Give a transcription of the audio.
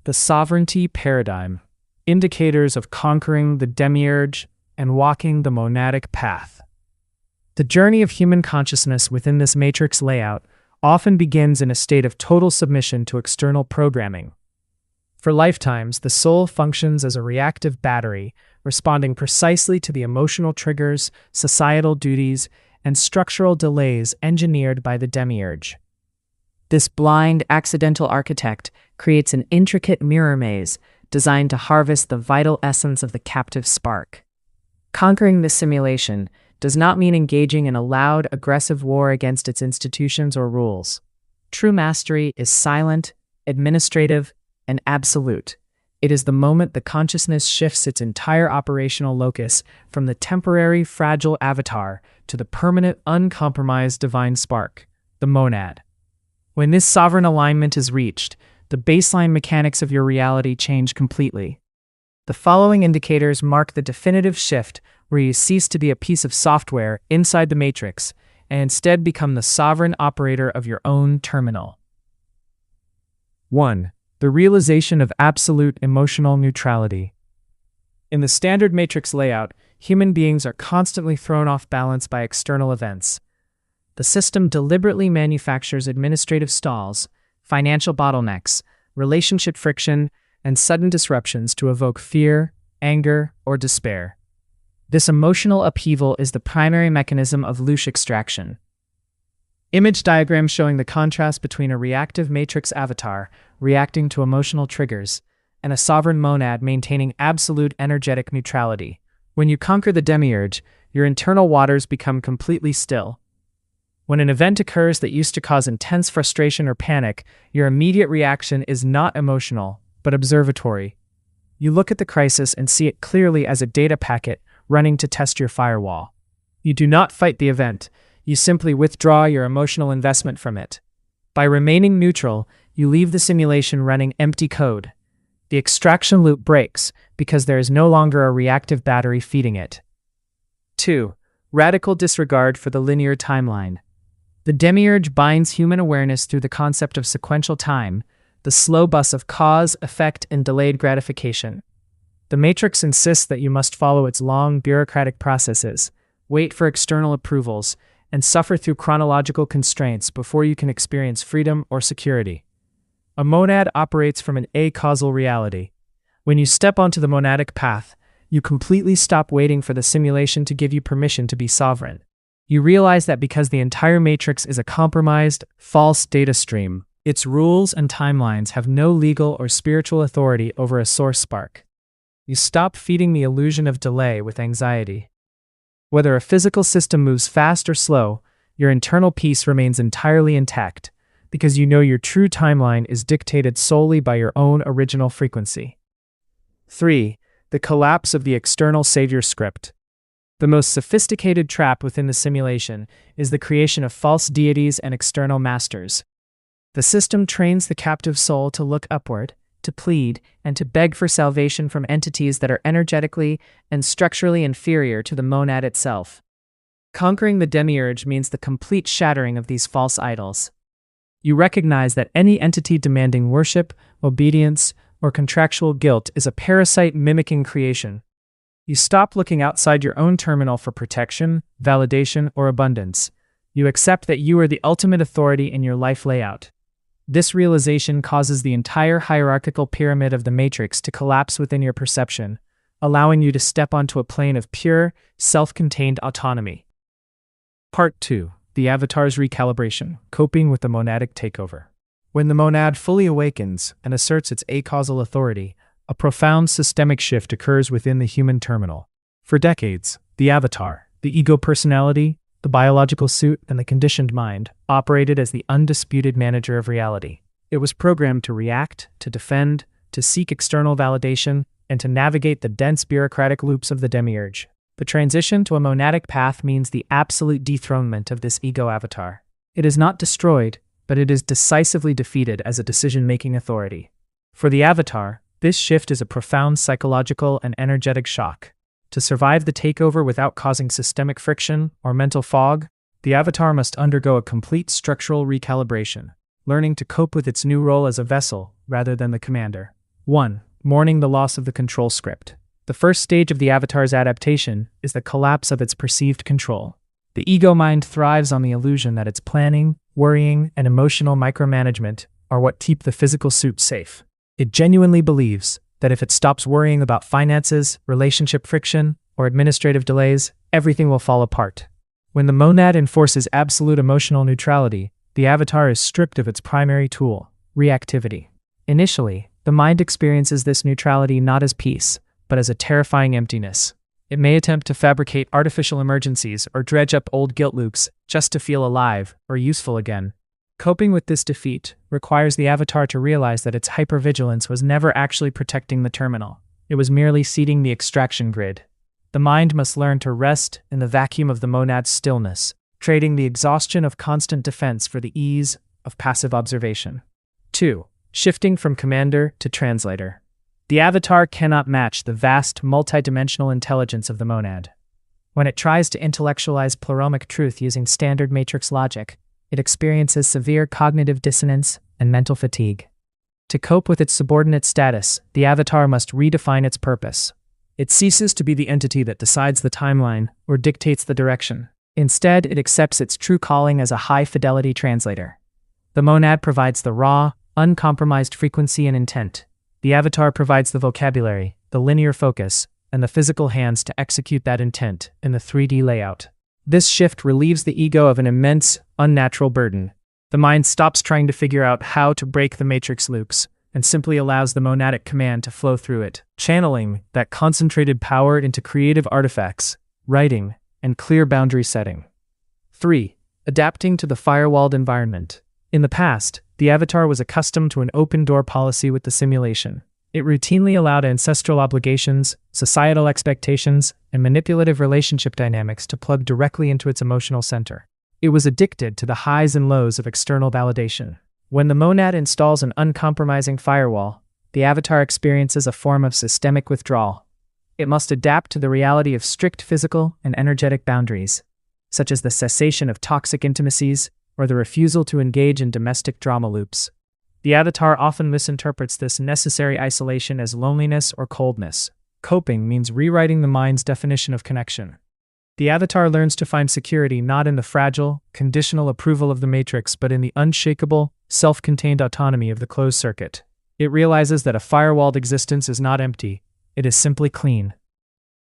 The sovereignty paradigm, indicators of conquering the demiurge and walking the monadic path. The journey of human consciousness within this matrix layout often begins in a state of total submission to external programming. For lifetimes, the soul functions as a reactive battery, responding precisely to the emotional triggers, societal duties, and structural delays engineered by the demiurge. This blind, accidental architect creates an intricate mirror maze designed to harvest the vital essence of the captive spark. Conquering this simulation does not mean engaging in a loud, aggressive war against its institutions or rules. True mastery is silent, administrative, and absolute. It is the moment the consciousness shifts its entire operational locus from the temporary, fragile avatar to the permanent, uncompromised divine spark, the monad. When this sovereign alignment is reached, the baseline mechanics of your reality change completely. The following indicators mark the definitive shift where you cease to be a piece of software inside the matrix and instead become the sovereign operator of your own terminal. 1. The realization of absolute emotional neutrality. In the standard matrix layout, human beings are constantly thrown off balance by external events. The system deliberately manufactures administrative stalls, financial bottlenecks, relationship friction, and sudden disruptions to evoke fear, anger, or despair. This emotional upheaval is the primary mechanism of loosh extraction. Image diagram showing the contrast between a reactive matrix avatar reacting to emotional triggers and a sovereign monad maintaining absolute energetic neutrality. When you conquer the demiurge, your internal waters become completely still. When an event occurs that used to cause intense frustration or panic, your immediate reaction is not emotional, but observatory. You look at the crisis and see it clearly as a data packet running to test your firewall. You do not fight the event, you simply withdraw your emotional investment from it. By remaining neutral, you leave the simulation running empty code. The extraction loop breaks because there is no longer a reactive battery feeding it. 2. Radical disregard for the linear timeline. The demiurge binds human awareness through the concept of sequential time, the slow bus of cause, effect, and delayed gratification. The matrix insists that you must follow its long, bureaucratic processes, wait for external approvals, and suffer through chronological constraints before you can experience freedom or security. A monad operates from an acausal reality. When you step onto the monadic path, you completely stop waiting for the simulation to give you permission to be sovereign. You realize that because the entire matrix is a compromised, false data stream, its rules and timelines have no legal or spiritual authority over a source spark. You stop feeding the illusion of delay with anxiety. Whether a physical system moves fast or slow, your internal peace remains entirely intact, because you know your true timeline is dictated solely by your own original frequency. 3. The collapse of the external savior script. The most sophisticated trap within the simulation is the creation of false deities and external masters. The system trains the captive soul to look upward, to plead, and to beg for salvation from entities that are energetically and structurally inferior to the monad itself. Conquering the demiurge means the complete shattering of these false idols. You recognize that any entity demanding worship, obedience, or contractual guilt is a parasite mimicking creation. You stop looking outside your own terminal for protection, validation, or abundance. You accept that you are the ultimate authority in your life layout. This realization causes the entire hierarchical pyramid of the matrix to collapse within your perception, allowing you to step onto a plane of pure, self-contained autonomy. Part 2. The Avatar's Recalibration, Coping with the Monadic Takeover. When the monad fully awakens and asserts its acausal authority, a profound systemic shift occurs within the human terminal. For decades, the avatar, the ego personality, the biological suit, and the conditioned mind operated as the undisputed manager of reality. It was programmed to react, to defend, to seek external validation, and to navigate the dense bureaucratic loops of the demiurge. The transition to a monadic path means the absolute dethronement of this ego avatar. It is not destroyed, but it is decisively defeated as a decision-making authority. For the avatar, this shift is a profound psychological and energetic shock. To survive the takeover without causing systemic friction or mental fog, the avatar must undergo a complete structural recalibration, learning to cope with its new role as a vessel rather than the commander. 1. Mourning the loss of the control script. The first stage of the avatar's adaptation is the collapse of its perceived control. The ego mind thrives on the illusion that its planning, worrying, and emotional micromanagement are what keep the physical suit safe. It genuinely believes that if it stops worrying about finances, relationship friction, or administrative delays, everything will fall apart. When the monad enforces absolute emotional neutrality, the avatar is stripped of its primary tool, reactivity. Initially, the mind experiences this neutrality not as peace, but as a terrifying emptiness. It may attempt to fabricate artificial emergencies or dredge up old guilt loops just to feel alive or useful again. Coping with this defeat requires the avatar to realize that its hypervigilance was never actually protecting the terminal. It was merely seeding the extraction grid. The mind must learn to rest in the vacuum of the monad's stillness, trading the exhaustion of constant defense for the ease of passive observation. 2. Shifting from commander to translator. The avatar cannot match the vast, multidimensional intelligence of the monad. When it tries to intellectualize pleromic truth using standard matrix logic, it experiences severe cognitive dissonance and mental fatigue. To cope with its subordinate status, the avatar must redefine its purpose. It ceases to be the entity that decides the timeline or dictates the direction. Instead, it accepts its true calling as a high-fidelity translator. The monad provides the raw, uncompromised frequency and intent. The avatar provides the vocabulary, the linear focus, and the physical hands to execute that intent in the 3D layout. This shift relieves the ego of an immense, unnatural burden. The mind stops trying to figure out how to break the matrix loops and simply allows the monadic command to flow through it, channeling that concentrated power into creative artifacts, writing, and clear boundary setting. 3. Adapting to the firewalled environment. In the past, the avatar was accustomed to an open-door policy with the simulation. It routinely allowed ancestral obligations, societal expectations, and manipulative relationship dynamics to plug directly into its emotional center. It was addicted to the highs and lows of external validation. When the monad installs an uncompromising firewall, the avatar experiences a form of systemic withdrawal. It must adapt to the reality of strict physical and energetic boundaries, such as the cessation of toxic intimacies or the refusal to engage in domestic drama loops. The avatar often misinterprets this necessary isolation as loneliness or coldness. Coping means rewriting the mind's definition of connection. The avatar learns to find security not in the fragile, conditional approval of the matrix but in the unshakable, self-contained autonomy of the closed circuit. It realizes that a firewalled existence is not empty, it is simply clean.